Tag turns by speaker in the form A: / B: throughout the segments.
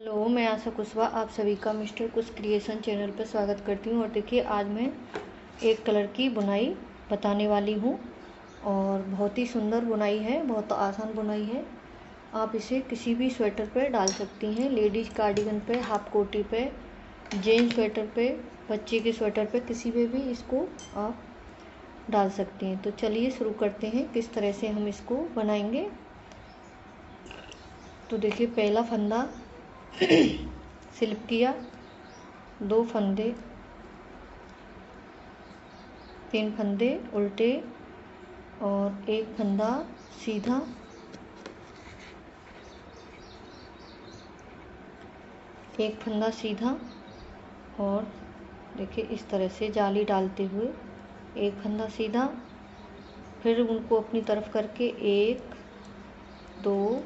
A: Hello, मैं आशा कुशवाहा आप सभी का मिस्टर कुश क्रिएशन चैनल पर स्वागत करती हूँ। और देखिए, आज मैं एक कलर की बुनाई बताने वाली हूँ और बहुत ही सुंदर बुनाई है, बहुत आसान बुनाई है। आप इसे किसी भी स्वेटर पे डाल सकती हैं, लेडीज़ कार्डिगन पे, हाफ कोटी पे, जेंट्स स्वेटर पे, बच्चे के स्वेटर पे, किसी पे भी इसको आप डाल सकती हैं। तो चलिए शुरू करते हैं किस तरह से हम इसको बनाएंगे। तो देखिए, पहला फंदा स्लिप किया, 2 फंदे, 3 फंदे उल्टे और 1 फंदा सीधा, एक फंदा सीधा। और देखिए, इस तरह से जाली डालते हुए 1 फंदा सीधा, फिर उनको अपनी तरफ करके 1 2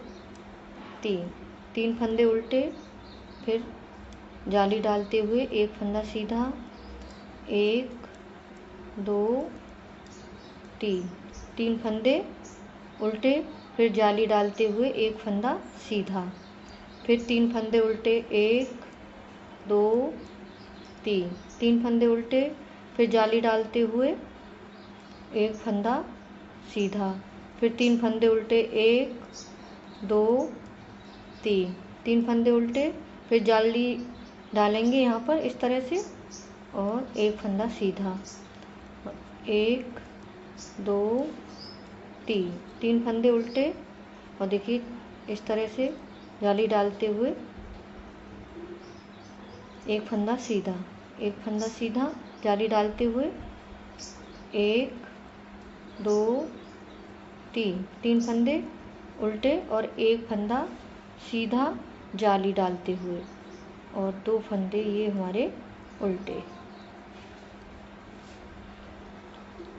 A: 3 3 फंदे उल्टे, फिर जाली डालते हुए 1 फंदा सीधा, 1 2 3 3 फंदे उल्टे, फिर जाली डालते हुए 1 फंदा सीधा, फिर 3 फंदे उल्टे, 1 2 3 3 फंदे उल्टे, फिर जाली डालते हुए 1 फंदा सीधा, फिर 3 फंदे उल्टे, 1 2 3 3 फंदे उल्टे, फिर जाली डालेंगे यहाँ पर इस तरह से और 1 फंदा सीधा, 1 2 3 3 फंदे उल्टे। और देखिए, इस तरह से जाली डालते हुए 1 फंदा सीधा, 1 फंदा सीधा, जाली डालते हुए 1 2 3 3 फंदे उल्टे और 1 फंदा सीधा, जाली डालते हुए और 2 फंदे ये हमारे उल्टे।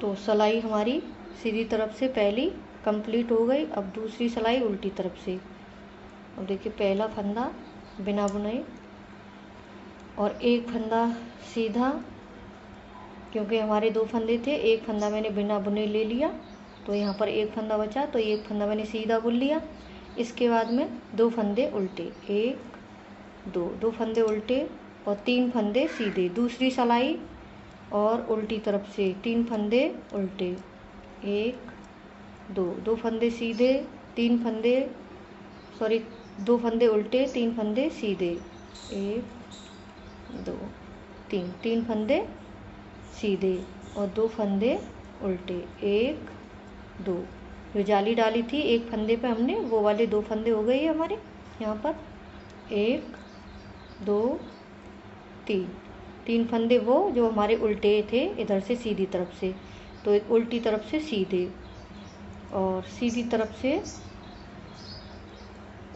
A: तो सिलाई हमारी सीधी तरफ से पहली कंप्लीट हो गई। अब दूसरी सिलाई उल्टी तरफ से। अब देखिए, पहला फंदा बिना बुनाई और 1 फंदा सीधा, क्योंकि हमारे 2 फंदे थे, 1 फंदा मैंने बिना बुने ले लिया, तो यहाँ पर 1 फंदा बचा, तो 1 फंदा मैंने सीधा बुन लिया। इसके बाद में 2 फंदे उल्टे, 1 2 फंदे उल्टे और 3 फंदे सीधे। दूसरी सिलाई और उल्टी तरफ से 3 फंदे उल्टे, 1 2 फंदे सीधे, 3 फंदे 2 फंदे उल्टे, 3 फंदे सीधे, 1 2 3 फंदे सीधे और 2 फंदे उल्टे, 1 2। जो जाली डाली थी 1 फंदे पे हमने, वो वाले 2 फंदे हो गए हमारे यहाँ पर, 1 2 3 फंदे वो जो हमारे उल्टे थे इधर से सीधी तरफ से, तो एक उल्टी तरफ से सीधे और सीधी तरफ से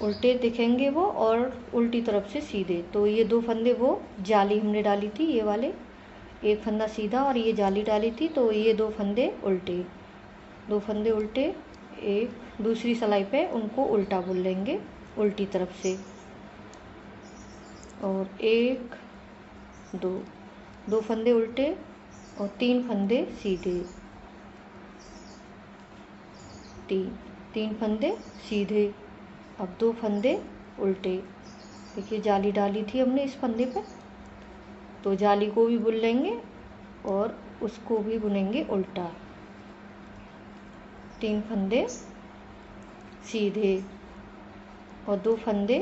A: उल्टे दिखेंगे वो, और उल्टी तरफ से सीधे। तो ये 2 फंदे वो जाली हमने डाली थी, ये वाले 1 फंदा सीधा और ये जाली डाली थी, तो ये 2 फंदे उल्टे, 2 फंदे उल्टे। एक दूसरी सिलाई पे उनको उल्टा बुन लेंगे उल्टी तरफ से और 1 2 फंदे उल्टे और 3 फंदे सीधे, 3 फंदे सीधे। अब 2 फंदे उल्टे। देखिए, जाली डाली थी हमने इस फंदे पे, तो जाली को भी बुन लेंगे और उसको भी बुनेंगे उल्टा, 3 फंदे सीधे और 2 फंदे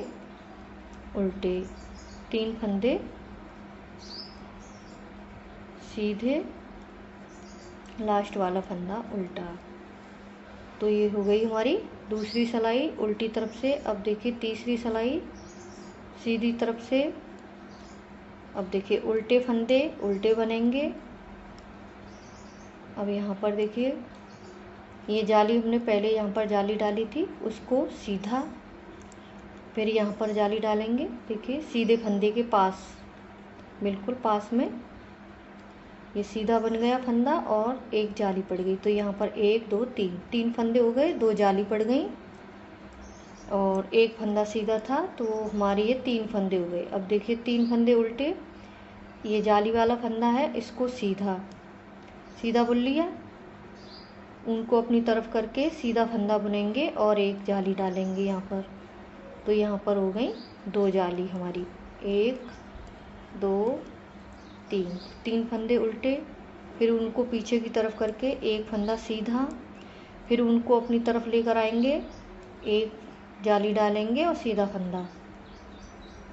A: उल्टे, 3 फंदे सीधे, लास्ट वाला फंदा उल्टा। तो ये हो गई हमारी दूसरी सिलाई उल्टी तरफ से। अब देखिए, तीसरी सिलाई सीधी तरफ से। अब देखिए, उल्टे फंदे उल्टे बनेंगे। अब यहाँ पर देखिए, ये जाली हमने पहले यहाँ पर जाली डाली थी, उसको सीधा, फिर यहाँ पर जाली डालेंगे। देखिए, सीधे फंदे के पास, बिल्कुल पास में ये सीधा बन गया फंदा और एक जाली पड़ गई। तो यहाँ पर 1 2 3 फंदे हो गए, 2 जाली पड़ गई और 1 फंदा सीधा था, तो हमारे ये 3 फंदे हो गए। अब देखिए, 3 फंदे उल्टे, ये जाली वाला फंदा है, इसको सीधा सीधा बुन लिया, उनको अपनी तरफ करके सीधा फंदा बुनेंगे और एक जाली डालेंगे यहाँ पर। तो यहाँ पर हो गई 2 जाली हमारी, 1 2 3, 3 फंदे उल्टे, फिर उनको पीछे की तरफ करके एक फंदा सीधा, फिर उनको अपनी तरफ लेकर आएंगे, एक जाली डालेंगे और सीधा फंदा।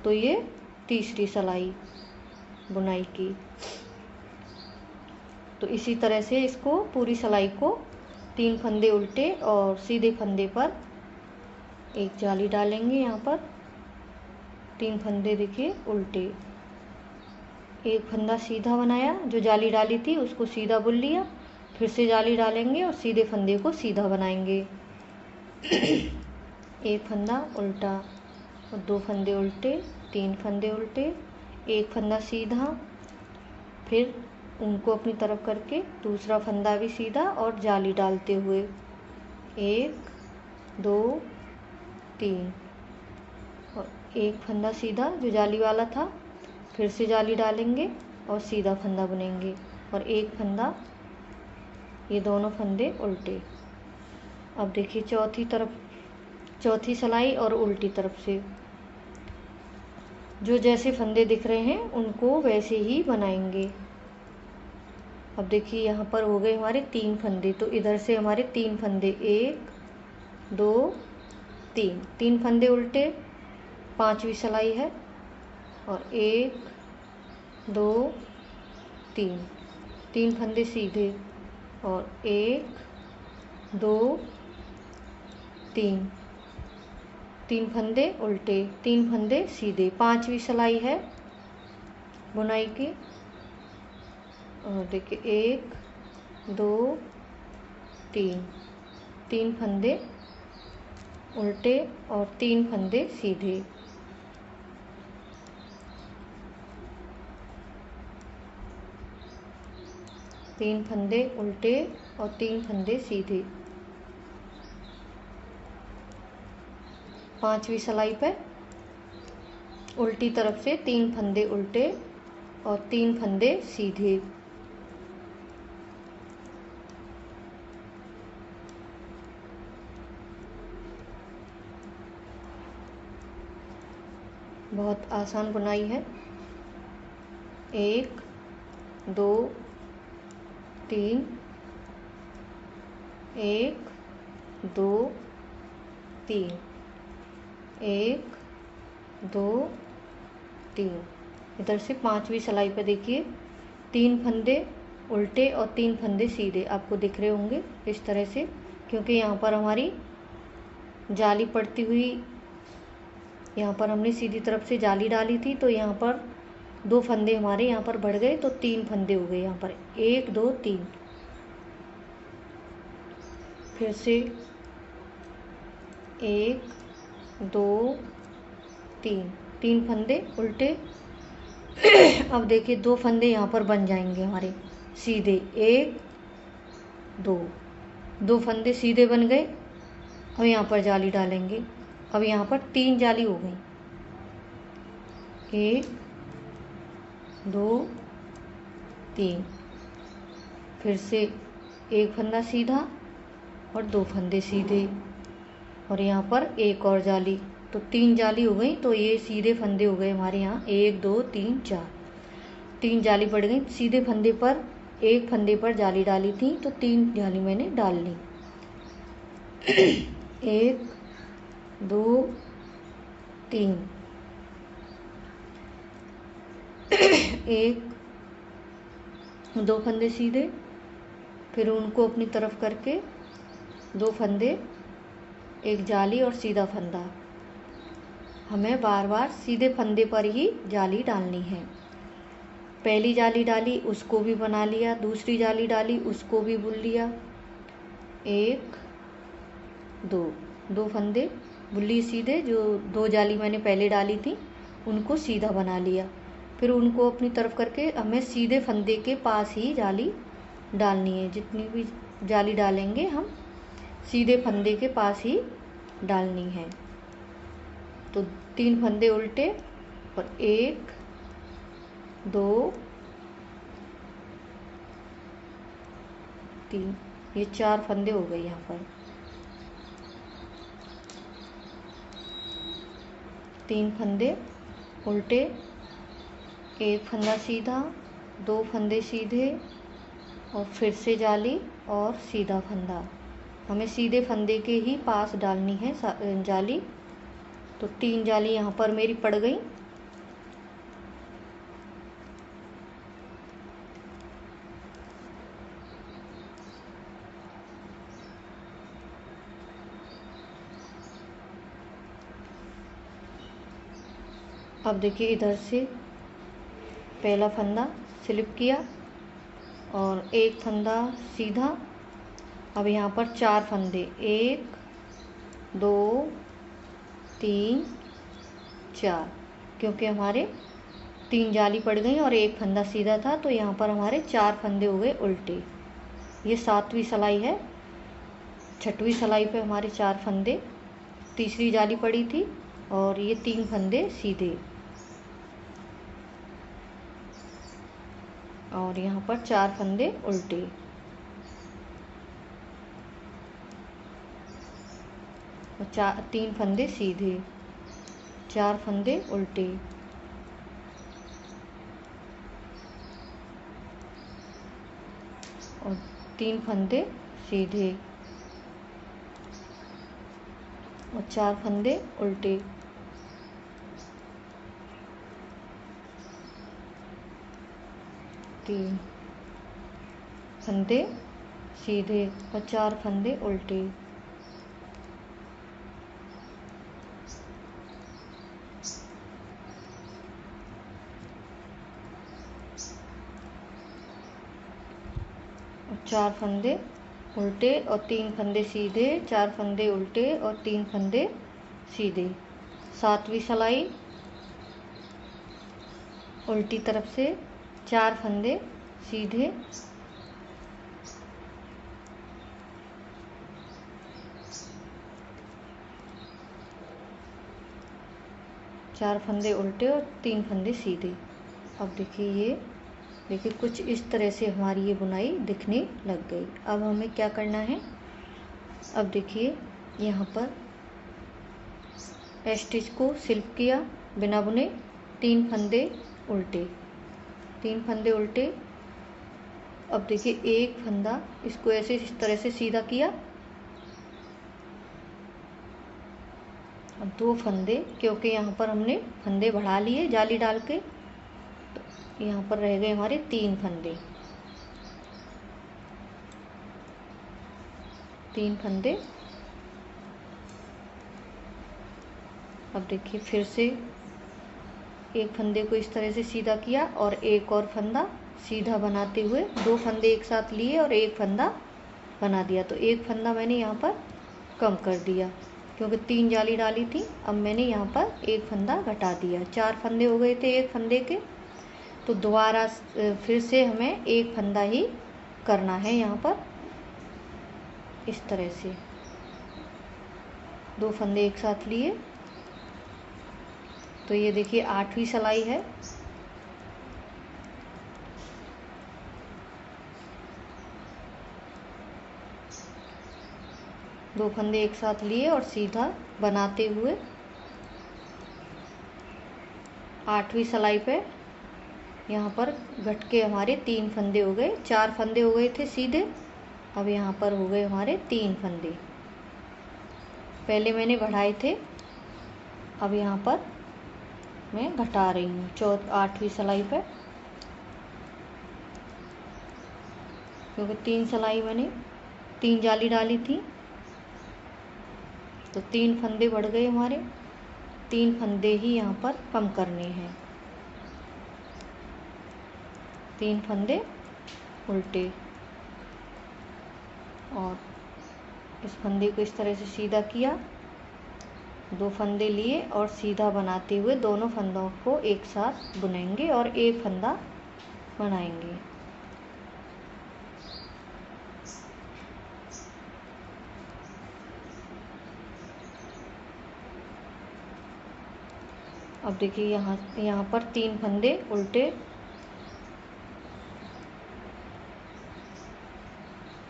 A: तो ये तीसरी सिलाई बुनाई की। तो इसी तरह से इसको पूरी सिलाई को 3 फंदे उल्टे और सीधे फंदे पर एक जाली डालेंगे। यहाँ पर 3 फंदे देखिए उल्टे, एक फंदा सीधा बनाया, जो जाली डाली थी उसको सीधा बुन लिया, फिर से जाली डालेंगे और सीधे फंदे को सीधा बनाएंगे। एक फंदा उल्टा और 2 फंदे उल्टे, 3 फंदे उल्टे, एक फंदा सीधा, फिर उनको अपनी तरफ करके दूसरा फंदा भी सीधा और जाली डालते हुए 1 2 3, और एक फंदा सीधा जो जाली वाला था, फिर से जाली डालेंगे और सीधा फंदा बुनेंगे, और एक फंदा, ये दोनों फंदे उल्टे। अब देखिए चौथी सिलाई और उल्टी तरफ से जो जैसे फंदे दिख रहे हैं उनको वैसे ही बनाएंगे। अब देखिए यहाँ पर हो गए हमारे 3 फंदे, तो इधर से हमारे 3 फंदे, 1 2 3, 3 फंदे उल्टे, 5वीं सिलाई है, और 1 2 3, 3 फंदे सीधे, और 1 2 3, 3 फंदे उल्टे, 3 फंदे सीधे, 5वीं सिलाई है बुनाई की। और देखिए 1 2 3, 3 फंदे उल्टे और 3 फंदे सीधे। तीन फंदे उल्टे और 3 फंदे सीधे। 5वीं सिलाई पे उल्टी तरफ से 3 फंदे उल्टे और 3 फंदे सीधे। बहुत आसान बुनाई है। 1 2 3, 1 2 3, 1 2 3। इधर से 5वीं सिलाई पे देखिए 3 फंदे उल्टे और 3 फंदे सीधे आपको दिख रहे होंगे इस तरह से, क्योंकि यहाँ पर हमारी जाली पड़ती हुई, यहाँ पर हमने सीधी तरफ से जाली डाली थी, तो यहाँ पर 2 फंदे हमारे यहाँ पर बढ़ गए, तो 3 फंदे हो गए यहाँ पर, 1 2 3। फिर से 1 2 3, 3 फंदे उल्टे। अब देखिए 2 फंदे यहाँ पर बन जाएंगे हमारे सीधे, 1 2, 2 फंदे सीधे बन गए। अब यहाँ पर जाली डालेंगे, अब यहाँ पर 3 जाली हो गई, 1 2 3। फिर से एक फंदा सीधा और 2 फंदे सीधे, और यहाँ पर एक और जाली, तो 3 जाली हो गई। तो ये सीधे फंदे हो गए हमारे यहाँ, 1 2 3 4, 3 जाली पड़ गई सीधे फंदे पर। एक फंदे पर जाली डाली थी, तो 3 जाली मैंने डाल ली। 1 2 3, 1 2 फंदे सीधे, फिर उनको अपनी तरफ करके 2 फंदे, एक जाली और सीधा फंदा। हमें बार बार सीधे फंदे पर ही जाली डालनी है। पहली जाली डाली उसको भी बना लिया, दूसरी जाली डाली उसको भी बुन लिया, 1 2, 2 फंदे बुन लिए सीधे, जो 2 जाली मैंने पहले डाली थी उनको सीधा बना लिया। फिर उनको अपनी तरफ करके हमें सीधे फंदे के पास ही जाली डालनी है। जितनी भी जाली डालेंगे हम सीधे फंदे के पास ही डालनी है। तो 3 फंदे उल्टे और 1 2 3, ये 4 फंदे हो गए यहाँ पर। 3 फंदे उल्टे, एक फंदा सीधा, 2 फंदे सीधे और फिर से जाली और सीधा फंदा। हमें सीधे फंदे के ही पास डालनी है जाली। तो 3 जाली यहाँ पर मेरी पड़ गई। अब देखिए इधर से पहला फंदा स्लिप किया और एक फंदा सीधा। अब यहाँ पर 4 फंदे, 1 2 3 4, क्योंकि हमारे 3 जाली पड़ गई और एक फंदा सीधा था, तो यहाँ पर हमारे 4 फंदे हो गए उल्टे। ये 7वीं सिलाई है। 6वीं सिलाई पे हमारे 4 फंदे, तीसरी जाली पड़ी थी और ये 3 फंदे सीधे और यहाँ पर 4 फंदे उल्टे और 3 फंदे सीधे, 4 फंदे उल्टे और 3 फंदे सीधे और 4 फंदे उल्टे, 3 फंदे सीधे और 4 फंदे उल्टे। और 4 फंदे उल्टे और 3 फंदे सीधे, 4 फंदे उल्टे और 3 फंदे सीधे। 7वीं सिलाई उल्टी तरफ से 4 फंदे सीधे, 4 फंदे उल्टे और 3 फंदे सीधे। अब देखिए कुछ इस तरह से हमारी ये बुनाई दिखने लग गई। अब हमें क्या करना है, अब देखिए यहाँ पर स्टिच को स्लिप किया बिना बुने, 3 फंदे उल्टे, 3 फंदे उल्टे। अब देखिए एक फंदा इसको ऐसे इस तरह से सीधा किया और 2 फंदे, क्योंकि यहाँ पर हमने फंदे बढ़ा लिए जाली डाल के, तो यहाँ पर रह गए हमारे 3 फंदे, 3 फंदे। अब देखिए फिर से एक फंदे को इस तरह से सीधा किया और एक और फंदा सीधा बनाते हुए 2 फंदे एक साथ लिए और एक फंदा बना दिया। तो एक फंदा मैंने यहाँ पर कम कर दिया क्योंकि 3 जाली डाली थी। अब मैंने यहाँ पर एक फंदा घटा दिया, 4 फंदे हो गए थे एक फंदे के। तो दोबारा फिर से हमें एक फंदा ही करना है यहाँ पर, इस तरह से 2 फंदे एक साथ लिए। तो ये देखिए 8वीं सिलाई है। दो फंदे एक साथ लिए और सीधा बनाते हुए 8वीं सिलाई पे यहाँ पर घट के हमारे 3 फंदे हो गए, 4 फंदे हो गए थे सीधे। अब यहाँ पर हो गए हमारे 3 फंदे, पहले मैंने बढ़ाए थे, अब यहाँ पर मैं घटा रही हूँ 8वीं सिलाई पे, क्योंकि 3 सिलाई मैंने 3 जाली डाली थी। तो 3 फंदे बढ़ गए हमारे, 3 फंदे ही यहाँ पर कम करने हैं, 3 फंदे उल्टे और इस फंदे को इस तरह से सीधा किया, 2 फंदे लिए और सीधा बनाते हुए दोनों फंदों को एक साथ बुनेंगे और एक फंदा बनाएंगे। अब देखिए यहाँ पर 3 फंदे उल्टे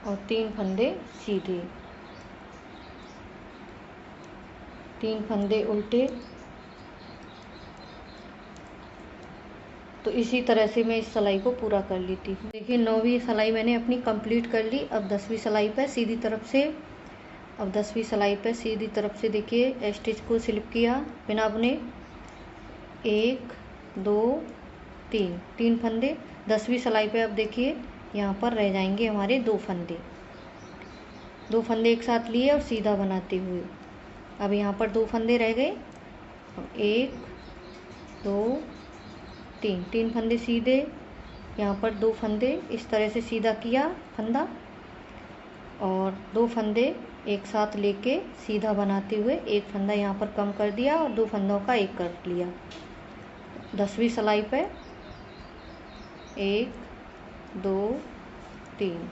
A: और 3 फंदे सीधे, 3 फंदे उल्टे तो इसी तरह से मैं इस सिलाई को पूरा कर लेती हूँ। देखिए 9वीं सिलाई मैंने अपनी कंप्लीट कर ली। अब 10वीं सिलाई पे सीधी तरफ से, अब 10वीं सिलाई पे सीधी तरफ से देखिए स्टिच को स्लिप किया बिना बुने, 1 2 3, 3 फंदे। 10वीं सिलाई पे अब देखिए यहाँ पर रह जाएंगे हमारे 2 फंदे, 2 फंदे एक साथ लिए और सीधा बनाते हुए अब यहाँ पर 2 फंदे रह गए। 1 2 3, 3 फंदे सीधे, यहाँ पर 2 फंदे इस तरह से सीधा किया फंदा और 2 फंदे एक साथ लेके सीधा बनाते हुए एक फंदा यहाँ पर कम कर दिया और 2 फंदों का एक कर लिया। 10वीं सिलाई पे 1 2 3,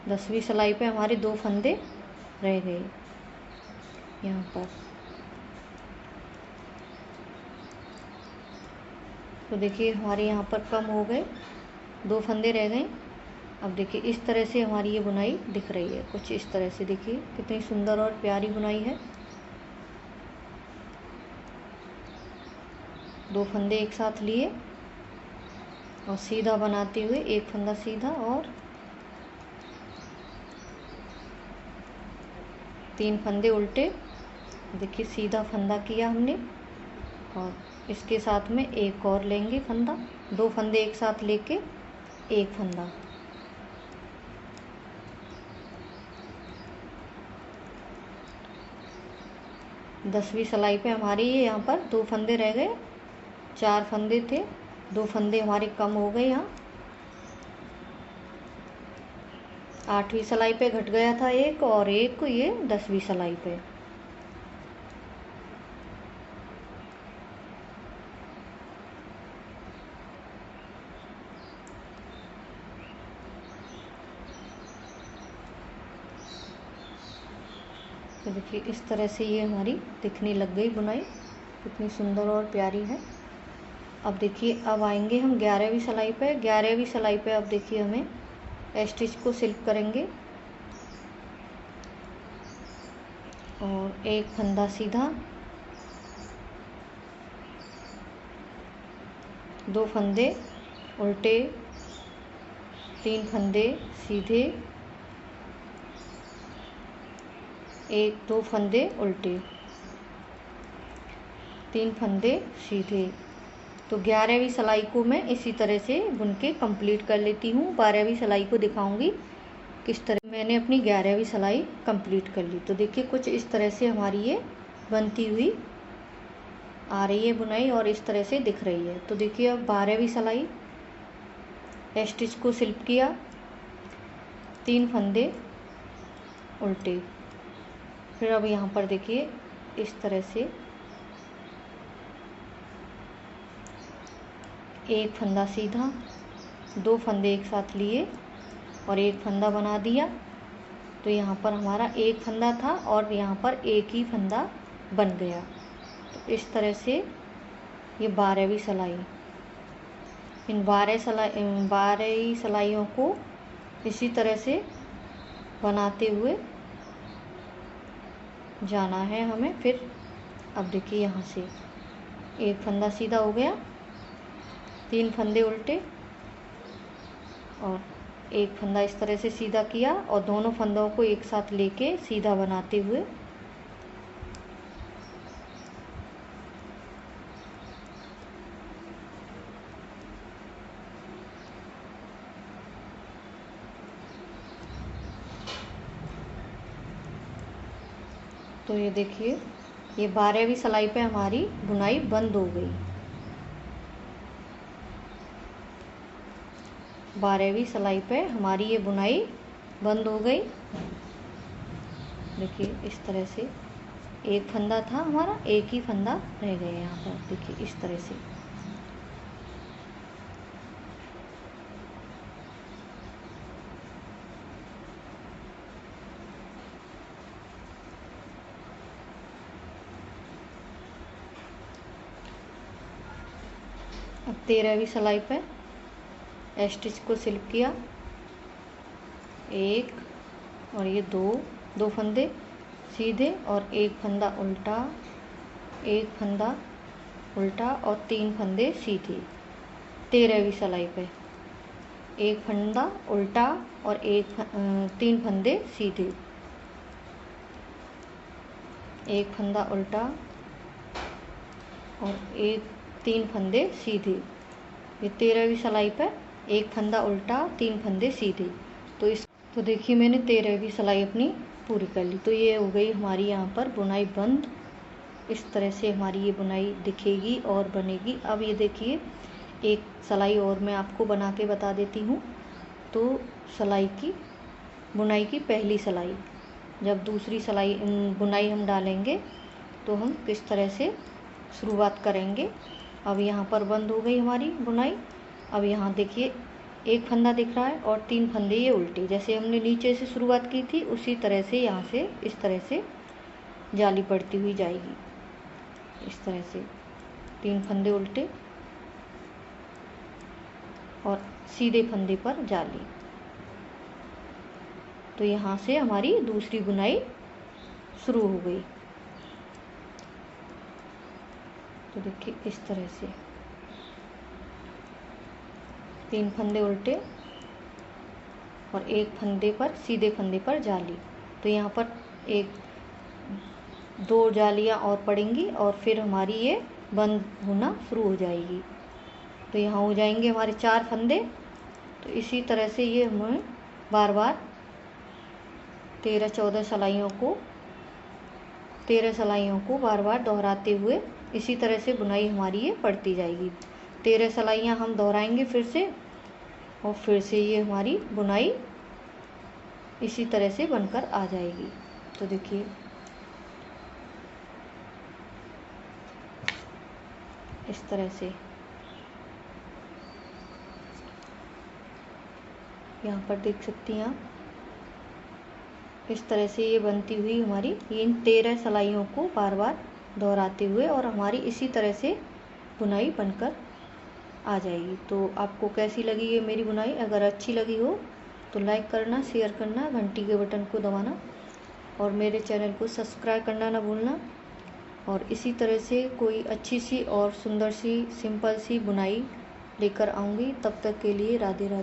A: 10वीं सिलाई पे हमारे 2 फंदे रह गए यहाँ पर। तो देखिए हमारे यहाँ पर कम हो गए, 2 फंदे रह गए। अब देखिए इस तरह से हमारी ये बुनाई दिख रही है, कुछ इस तरह से। देखिए कितनी सुंदर और प्यारी बुनाई है। 2 फंदे एक साथ लिए और सीधा बनाते हुए एक फंदा सीधा और 3 फंदे उल्टे। देखिए सीधा फंदा किया हमने और इसके साथ में एक और लेंगे फंदा, 2 फंदे एक साथ लेके एक फंदा। दसवीं सिलाई पे हमारी ये यहाँ पर 2 फंदे रह गए, 4 फंदे थे, 2 फंदे हमारे कम हो गए यहाँ। 8वीं सिलाई पे घट गया था एक और एक ये 10वीं सिलाई पे। तो देखिए इस तरह से ये हमारी दिखने लग गई बुनाई, कितनी सुंदर और प्यारी है। अब देखिए अब आएंगे हम 11वीं सिलाई पे। 11वीं सिलाई पे अब देखिए हमें स्टिच को स्लिप करेंगे और एक फंदा सीधा, 2 फंदे उल्टे, 3 फंदे सीधे, 1 2 फंदे उल्टे, 3 फंदे सीधे। तो 11वीं सिलाई को मैं इसी तरह से बुन के कंप्लीट कर लेती हूँ। 12वीं सिलाई को दिखाऊंगी किस तरह मैंने अपनी 11वीं सिलाई कंप्लीट कर ली। तो देखिए कुछ इस तरह से हमारी ये बनती हुई आ रही है बुनाई और इस तरह से दिख रही है। तो देखिए अब 12वीं सिलाई, स्टिच को स्लिप किया, 3 फंदे उल्टे, फिर अब यहाँ पर देखिए इस तरह से एक फंदा सीधा, 2 फंदे एक साथ लिए और एक फंदा बना दिया। तो यहाँ पर हमारा एक फंदा था और यहाँ पर एक ही फंदा बन गया। तो इस तरह से ये 12वीं सिलाई, इन 12 सिलाइयों को इसी तरह से बनाते हुए जाना है हमें। फिर अब देखिए यहाँ से एक फंदा सीधा हो गया, 3 फंदे उल्टे और एक फंदा इस तरह से सीधा किया और दोनों फंदों को एक साथ लेके सीधा बनाते हुए तो ये देखिए ये 12वीं सिलाई पे हमारी बुनाई बंद हो गई। 12वीं सिलाई पे हमारी ये बुनाई बंद हो गई। देखिए इस तरह से एक फंदा था हमारा, एक ही फंदा रह गया यहाँ पर। देखिए इस तरह से अब 13वीं सिलाई पे स्टिच को स्लिप किया, 1 और ये 2 फंदे सीधे और एक फंदा उल्टा एक फंदा उल्टा और 3 फंदे सीधे 13वीं सिलाई पे। एक फंदा उल्टा और 3 फंदे सीधे, एक फंदा उल्टा और 3 फंदे सीधे। ये 13वीं सिलाई पे एक फंदा उल्टा 3 फंदे सीधे। तो देखिए मैंने 13वीं सिलाई अपनी पूरी कर ली। तो ये हो गई हमारी यहाँ पर बुनाई बंद। इस तरह से हमारी ये बुनाई दिखेगी और बनेगी। अब ये देखिए एक सिलाई और मैं आपको बना के बता देती हूँ। तो सिलाई की बुनाई की पहली सिलाई, जब दूसरी सिलाई बुनाई हम डालेंगे तो हम किस तरह से शुरुआत करेंगे। अब यहाँ पर बंद हो गई हमारी बुनाई। अब यहाँ देखिए एक फंदा दिख रहा है और 3 फंदे ये उल्टे, जैसे हमने नीचे से शुरुआत की थी उसी तरह से यहाँ से इस तरह से जाली पड़ती हुई जाएगी। इस तरह से 3 फंदे उल्टे और सीधे फंदे पर जाली। तो यहाँ से हमारी दूसरी बुनाई शुरू हो गई। तो देखिए इस तरह से 3 फंदे उल्टे और एक फंदे पर सीधे फंदे पर जाली। तो यहाँ पर 2 जालियाँ और पड़ेंगी और फिर हमारी ये बंद होना शुरू हो जाएगी। तो यहाँ हो जाएंगे हमारे 4 फंदे। तो इसी तरह से ये हमें बार बार 13 सिलाइयों को बार बार दोहराते हुए इसी तरह से बुनाई हमारी ये पड़ती जाएगी। 13 सिलाइयाँ हम दोहराएंगे फिर से, और फिर से ये हमारी बुनाई इसी तरह से बनकर आ जाएगी। तो देखिए इस तरह से यहाँ पर देख सकती हैं आप, इस तरह से ये बनती हुई हमारी इन 13 सिलाइयों को बार बार दोहराते हुए और हमारी इसी तरह से बुनाई बनकर आ जाएगी। तो आपको कैसी लगी ये मेरी बुनाई? अगर अच्छी लगी हो तो लाइक करना, शेयर करना, घंटी के बटन को दबाना और मेरे चैनल को सब्सक्राइब करना ना भूलना। और इसी तरह से कोई अच्छी सी और सुंदर सी सिंपल सी बुनाई लेकर आऊँगी। तब तक के लिए राधे राधे।